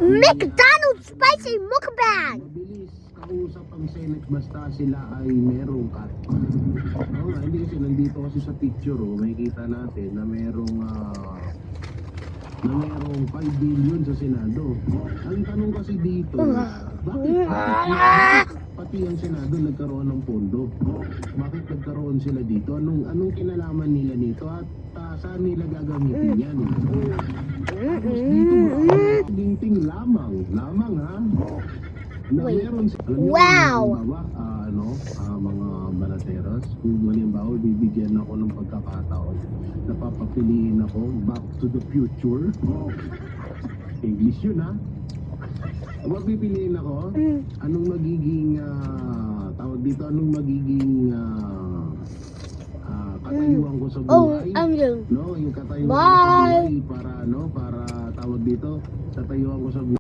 McDonald's Spicy Mukbang! Mabilis kausap ang Senate basta sila ay merong cut. Oo nga, hindi kasi nandito kasi sa picture, makikita natin na merong 5 billion sa Senado. Ang tanong kasi dito, bakit pati ang Senado nagkaroon ng pondo? Bakit nagkaroon sila dito? Anong kinalaman nila nito at saan nila gagamitin yan? Tapos dito tingting lamang ha? Na meron alam niyo, Wow! Mga balateros, kung halimbawa bibigyan ako ng pagkakataon, napapapiliin ako Back to the Future. English yun ha? Huwag pipiliin ako, anong magiging tawag dito, anong magiging katayuan ko sa buhay, no? Yung katayuan ko sa buhay para tawag dito, katayuan ko sa buhay.